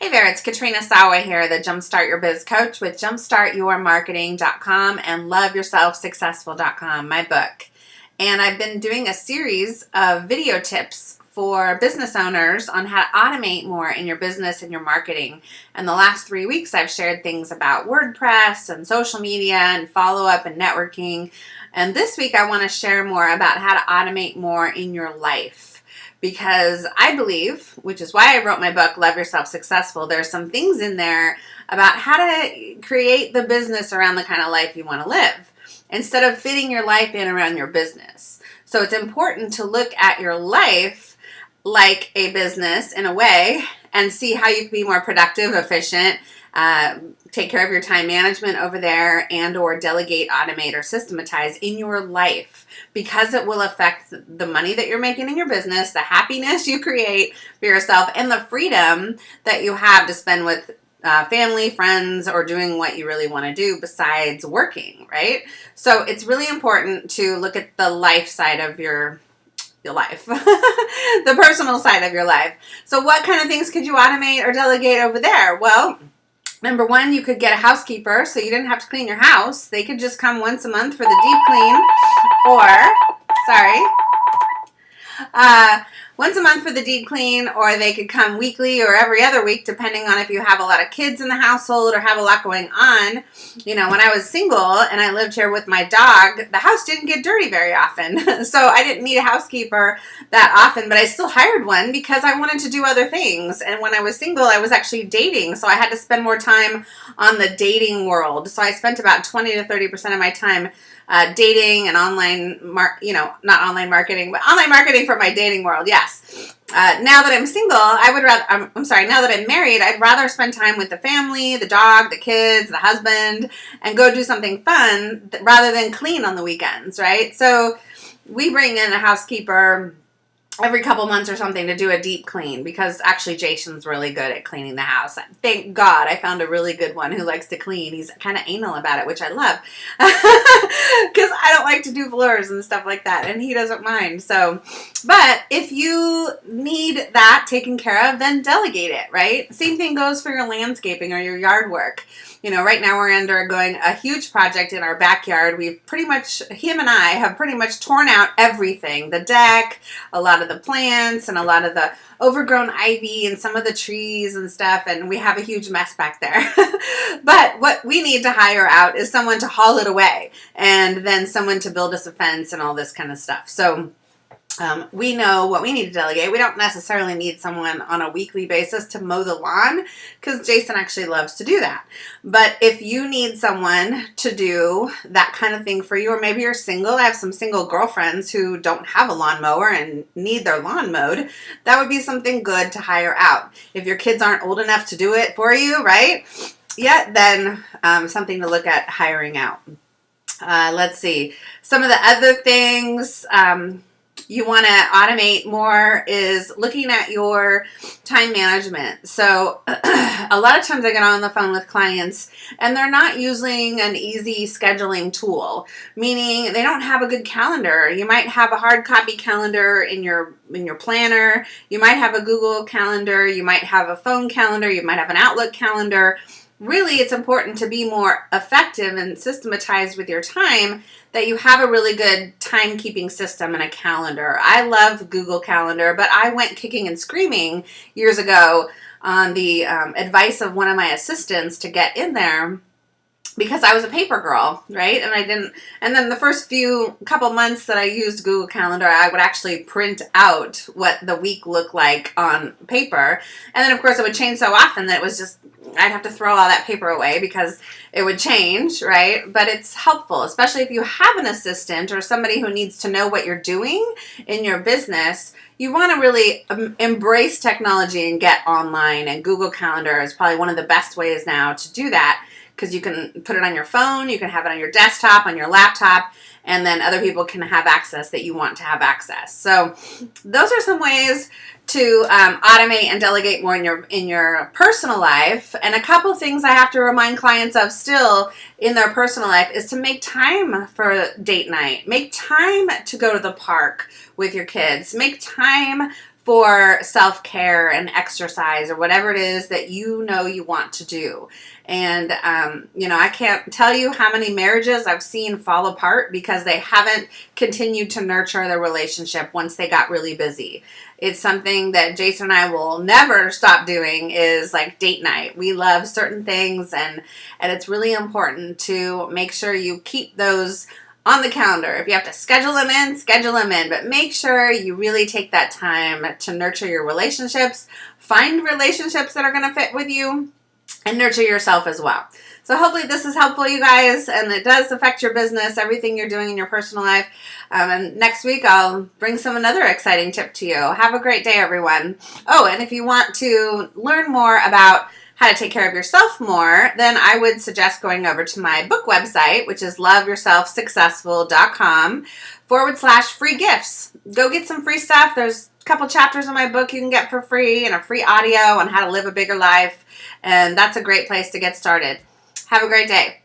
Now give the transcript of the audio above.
Hey there, it's Katrina Sawa here, the Jumpstart Your Biz coach with jumpstartyourmarketing.com and loveyourselfsuccessful.com, my book. And I've been doing a series of video tips for business owners on how to automate more in your business and your marketing. And the last 3 weeks I've shared things about WordPress and social media and follow-up and networking. And this week I want to share more about how to automate more in your life. Because I believe, which is why I wrote my book, Love Yourself Successful, there's some things in there about how to create the business around the kind of life you want to live instead of fitting your life in around your business. So it's important to look at your life like a business in a way and see how you can be more productive, efficient, take care of your time management over there, and or delegate, automate, or systematize in your life, because it will affect the money that you're making in your business, the happiness you create for yourself, and the freedom that you have to spend with family, friends, or doing what you really want to do besides working, right? So it's really important to look at the life side of your life, the personal side of your life. So what kind of things could you automate or delegate over there? Well, number one, you could get a housekeeper so you didn't have to clean your house. They could just come once a month for the deep clean, once a month for the deep clean, or they could come weekly or every other week, depending on if you have a lot of kids in the household or have a lot going on. You know, when I was single and I lived here with my dog, the house didn't get dirty very often. So I didn't need a housekeeper that often, but I still hired one because I wanted to do other things. And when I was single, I was actually dating. So I had to spend more time on the dating world. So I spent about 20 to 30% of my time dating and online, not online marketing, but online marketing for my dating world. Yes. Now that I'm single, now that I'm married, I'd rather spend time with the family, the dog, the kids, the husband, and go do something fun rather than clean on the weekends, right? So we bring in a housekeeper every couple months or something to do a deep clean, because actually Jason's really good at cleaning the house. Thank God I found a really good one who likes to clean. He's kind of anal about it, which I love, because I don't like to do floors and stuff like that, and he doesn't mind. So, but if you need that taken care of, then delegate it, right? Same thing goes for your landscaping or your yard work. You know, right now we're undergoing a huge project in our backyard. Him and I have pretty much torn out everything, the deck, a lot of the plants, and a lot of the overgrown ivy and some of the trees and stuff, and we have a huge mess back there. But what we need to hire out is someone to haul it away, and then someone to build us a fence and all this kind of stuff. So we know what we need to delegate. We don't necessarily need someone on a weekly basis to mow the lawn, because Jason actually loves to do that. But if you need someone to do that kind of thing for you, or maybe you're single, I have some single girlfriends who don't have a lawnmower and need their lawn mowed, that would be something good to hire out. If your kids aren't old enough to do it for you, right? Yeah, then something to look at hiring out. Let's see. Some of the other things you want to automate more is looking at your time management. So a lot of times I get on the phone with clients and they're not using an easy scheduling tool, meaning they don't have a good calendar. You might have a hard copy calendar in your planner. You might have a Google calendar. You might have a phone calendar. You might have an Outlook calendar. Really, it's important to be more effective and systematized with your time, that you have a really good timekeeping system and a calendar. I love Google Calendar, but I went kicking and screaming years ago on the advice of one of my assistants to get in there, because I was a paper girl, right? And then the first couple months that I used Google Calendar, I would actually print out what the week looked like on paper. And then of course it would change so often that it was just, I'd have to throw all that paper away because it would change, right? But it's helpful, especially if you have an assistant or somebody who needs to know what you're doing in your business. You want to really embrace technology and get online, and Google Calendar is probably one of the best ways now to do that, because you can put it on your phone, you can have it on your desktop, on your laptop, and then other people can have access that you want to have access. So those are some ways to automate and delegate more in your personal life. And a couple things I have to remind clients of still in their personal life is to make time for date night. Make time to go to the park with your kids. Make time for self-care and exercise or whatever it is that you know you want to do. And, I can't tell you how many marriages I've seen fall apart because they haven't continued to nurture their relationship once they got really busy. It's something that Jason and I will never stop doing, is like date night. We love certain things, and it's really important to make sure you keep those on the calendar. If you have to schedule them in, but make sure you really take that time to nurture your relationships, find relationships that are going to fit with you, and nurture yourself as well. So hopefully this is helpful, you guys, and it does affect your business, everything you're doing in your personal life. And next week I'll bring another exciting tip to you. Have a great day, everyone. Oh, and if you want to learn more about how to take care of yourself more, then I would suggest going over to my book website, which is loveyourselfsuccessful.com/free gifts. Go get some free stuff. There's a couple chapters in my book you can get for free, and a free audio on how to live a bigger life. And that's a great place to get started. Have a great day.